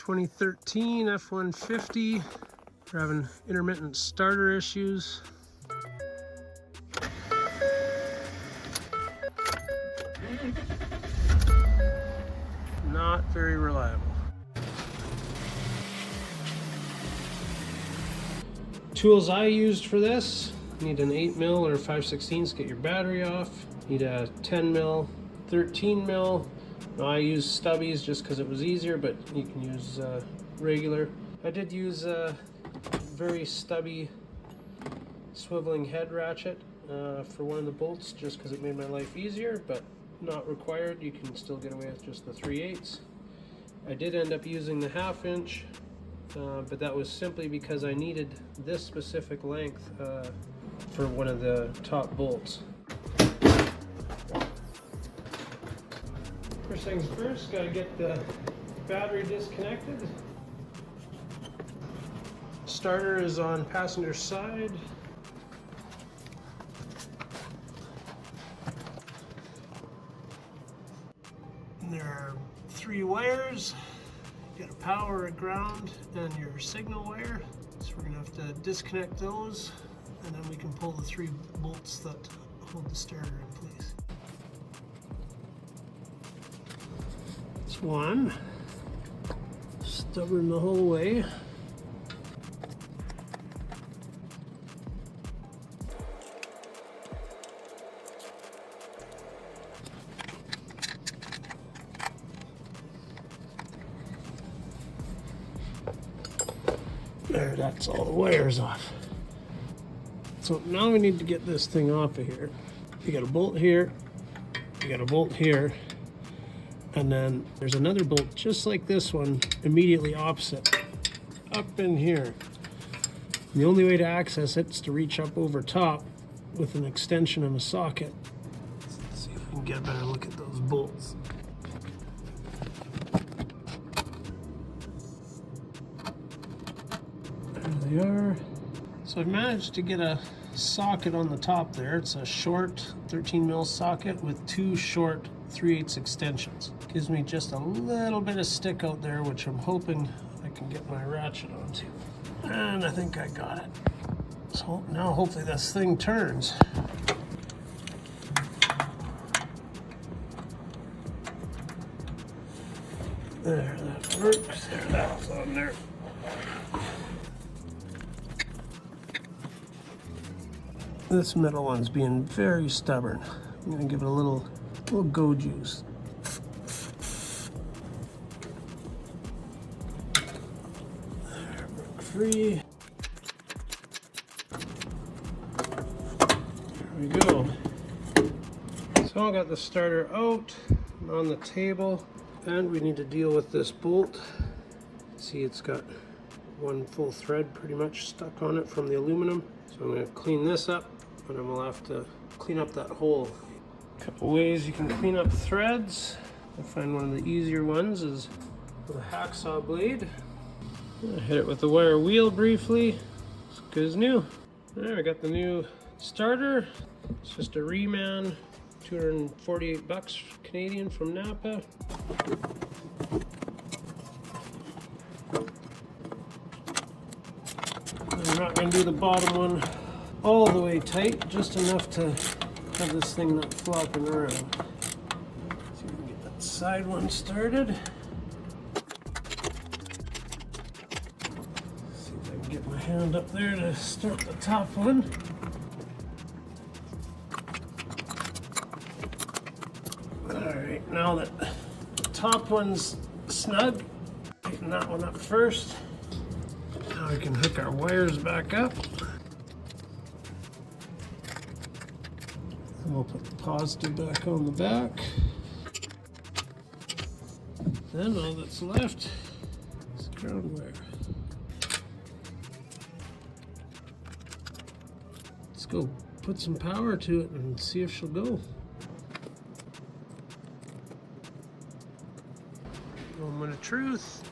2013 F150. We're having intermittent starter issues. Not very reliable. Tools I used for this: need an 8mm or 5/16 to get your battery off. Need a 10mm, 13mm. Now, I use stubbies just because it was easier, but you can use regular. I did use a very stubby swiveling head ratchet for one of the bolts just because it made my life easier, but not required. You can still get away with just the 3/8. I did end up using the 1/2 inch, but that was simply because I needed this specific length for one of the top bolts. First things first, gotta get the battery disconnected. Starter is on passenger side. And there are 3 wires. You got a power, a ground, and your signal wire. So we're gonna have to disconnect those, and then we can pull the 3 bolts that hold the starter in place. It's one. Stubborn the whole way. There, that's all the wires off. So now we need to get this thing off of here. You got a bolt here, you got a bolt here, and then there's another bolt just like this one immediately opposite, up in here. And the only way to access it is to reach up over top with an extension and a socket. Let's see if we can get a better look at those bolts. There they are. So I've managed to get a socket on the top there. It's a short 13mm socket with 2 short 3/8 extensions. Gives me just a little bit of stick out there, which I'm hoping I can get my ratchet onto. And I think I got it. So now hopefully this thing turns. There, that works. There, that's on there. This middle one's being very stubborn. I'm gonna give it a little go juice. There, broke free. There we go. So I got the starter out on the table, and we need to deal with this bolt. See, it's got one full thread pretty much stuck on it from the aluminum. So I'm going to clean this up, and then we'll have to clean up that hole. A couple ways you can clean up threads. I find one of the easier ones is with a hacksaw blade. I hit it with the wire wheel briefly. It's good as new. There, I got the new starter. It's just a Reman, 248 bucks Canadian from Napa. I'm not going to do the bottom one all the way tight, just enough to have this thing not flopping around. See if we can get that side one started. See if I can get my hand up there to start the top one. Alright, now that the top one's snug, tighten that one up first. Now we can hook our wires back up. And we'll put the positive back on the back. Then all that's left is ground wire. Let's go put some power to it and see if she'll go. Moment of truth.